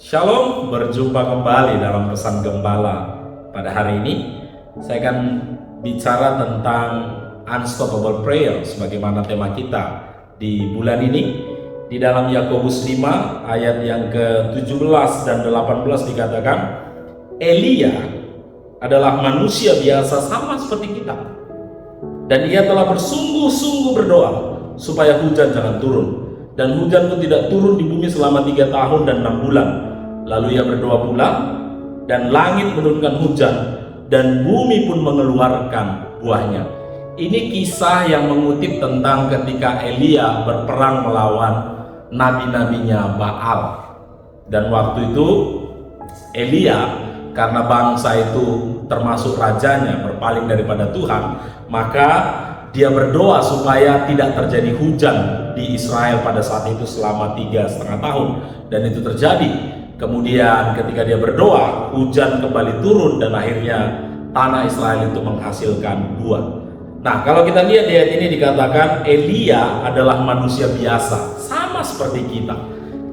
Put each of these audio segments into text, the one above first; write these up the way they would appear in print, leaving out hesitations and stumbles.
Shalom, berjumpa kembali dalam Pesan Gembala. Pada hari ini saya akan bicara tentang Unstoppable Prayer sebagaimana tema kita di bulan ini. Di dalam Yakobus 5 ayat yang ke-17 dan 18 dikatakan, Elia adalah manusia biasa sama seperti kita, dan ia telah bersungguh-sungguh berdoa supaya hujan jangan turun, dan hujan pun tidak turun di bumi selama 3 tahun dan 6 bulan. Lalu ia berdoa pula, dan langit menurunkan hujan, dan bumi pun mengeluarkan buahnya. Ini kisah yang mengutip tentang ketika Elia berperang melawan nabi-nabinya Baal. Dan waktu itu Elia, karena bangsa itu termasuk rajanya berpaling daripada Tuhan, maka dia berdoa supaya tidak terjadi hujan di Israel pada saat itu selama 3,5 tahun, dan itu terjadi. Kemudian ketika dia berdoa, hujan kembali turun dan akhirnya tanah Israel itu menghasilkan buah. Nah, kalau kita lihat di ayat ini dikatakan Elia adalah manusia biasa, sama seperti kita.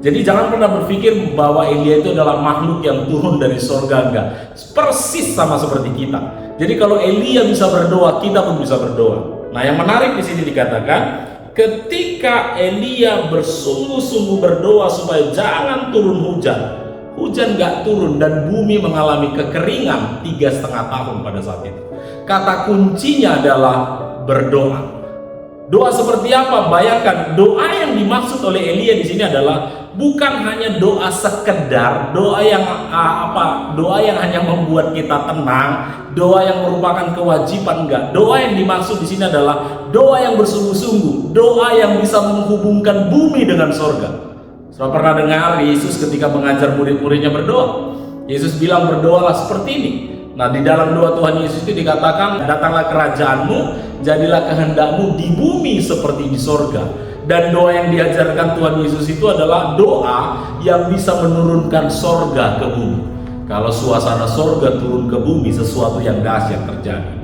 Jadi jangan pernah berpikir bahwa Elia itu adalah makhluk yang turun dari surga, enggak. Persis sama seperti kita. Jadi kalau Elia bisa berdoa, kita pun bisa berdoa. Nah, yang menarik di sini dikatakan ketika Elia bersungguh-sungguh berdoa supaya jangan turun hujan, hujan gak turun dan bumi mengalami kekeringan 3,5 tahun pada saat itu. Kata kuncinya adalah berdoa. Doa seperti apa? Bayangkan, doa yang dimaksud oleh Elia di sini adalah bukan hanya doa sekedar, doa yang doa yang hanya membuat kita tenang, doa yang merupakan kewajiban, enggak. Doa yang dimaksud di sini adalah doa yang bersungguh-sungguh, doa yang bisa menghubungkan bumi dengan sorga. Saudara pernah dengar Yesus ketika mengajar murid-muridnya berdoa? Yesus bilang berdoalah seperti ini. Nah, di dalam doa Tuhan Yesus itu dikatakan, datanglah kerajaanmu, jadilah kehendakmu di bumi seperti di sorga. Dan doa yang diajarkan Tuhan Yesus itu adalah doa yang bisa menurunkan sorga ke bumi. Kalau suasana sorga turun ke bumi, sesuatu yang dahsyat terjadi.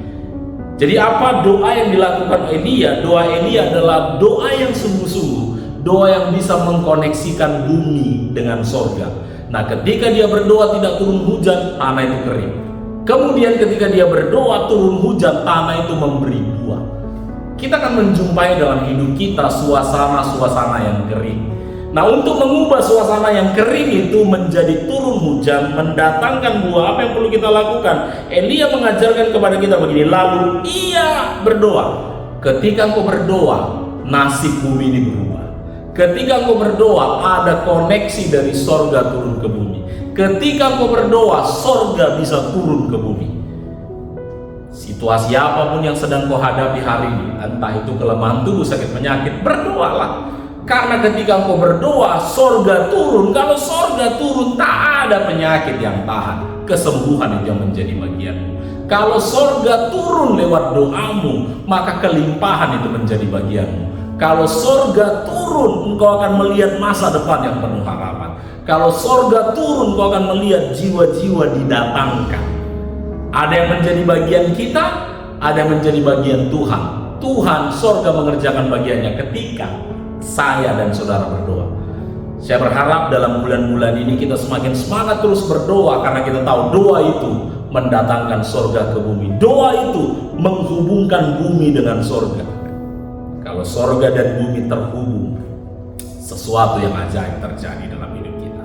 Jadi apa doa yang dilakukan Elia? Doa Elia adalah doa yang sungguh-sungguh, doa yang bisa mengkoneksikan bumi dengan sorga. Nah, ketika dia berdoa tidak turun hujan, tanah itu kering. Kemudian ketika dia berdoa turun hujan, tanah itu memberi buah. Kita akan menjumpai dalam hidup kita suasana-suasana yang kering. Nah, untuk mengubah suasana yang kering itu menjadi turun hujan, mendatangkan buah, apa yang perlu kita lakukan? Elia mengajarkan kepada kita begini, lalu ia berdoa. Ketika engkau berdoa, nasib bumi ini berubah. Ketika engkau berdoa, ada koneksi dari sorga turun ke bumi. Ketika engkau berdoa, sorga bisa turun ke bumi. Situasi apapun yang sedang kau hadapi hari ini, entah itu kelemahan tubuh, sakit penyakit, berdoalah. Karena ketika engkau berdoa, sorga turun. Kalau sorga turun, tak ada penyakit yang tahan. Kesembuhan itu yang menjadi bagianmu. Kalau sorga turun lewat doamu, maka kelimpahan itu menjadi bagianmu. Kalau sorga turun, engkau akan melihat masa depan yang penuh harapan. Kalau sorga turun, engkau akan melihat jiwa-jiwa didatangkan. Ada yang menjadi bagian kita, ada yang menjadi bagian Tuhan. Tuhan, sorga mengerjakan bagiannya ketika saya dan saudara berdoa. Saya berharap dalam bulan-bulan ini kita semakin semangat terus berdoa, karena kita tahu doa itu mendatangkan sorga ke bumi. Doa itu menghubungkan bumi dengan sorga. Kalau sorga dan bumi terhubung, sesuatu yang ajaib terjadi dalam hidup kita.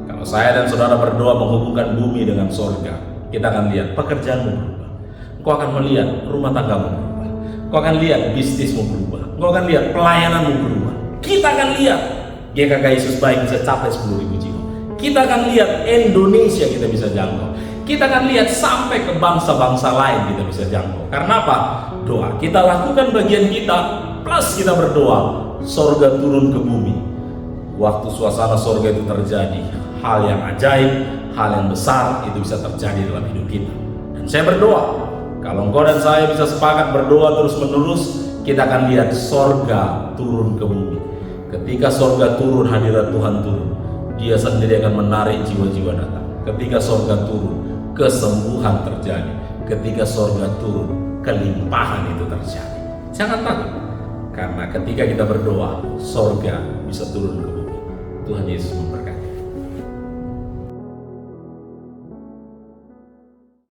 Kalau saya dan saudara berdoa menghubungkan bumi dengan sorga, kita akan lihat pekerjaanmu berubah. Engkau akan melihat rumah tanggamu berubah. Engkau akan lihat bisnismu berubah. Engkau akan lihat pelayananmu berubah. Kita akan lihat GKK Yesus Baik bisa capai 10.000 jiwa. Kita akan lihat Indonesia kita bisa jangkau. Kita akan lihat sampai ke bangsa-bangsa lain kita bisa jangkau. Karena apa? Doa. Kita lakukan bagian kita, plus kita berdoa, sorga turun ke bumi. Waktu suasana sorga itu terjadi, hal yang ajaib, hal yang besar itu bisa terjadi dalam hidup kita. Dan saya berdoa, kalau engkau dan saya bisa sepakat berdoa terus menerus, kita akan lihat sorga turun ke bumi. Ketika sorga turun, hadirat Tuhan turun. Dia sendiri akan menarik jiwa-jiwa datang. Ketika sorga turun, kesembuhan terjadi. Ketika sorga turun, kelimpahan itu terjadi. Jangan takut, karena ketika kita berdoa, sorga bisa turun ke bumi. Tuhan Yesus memberkati.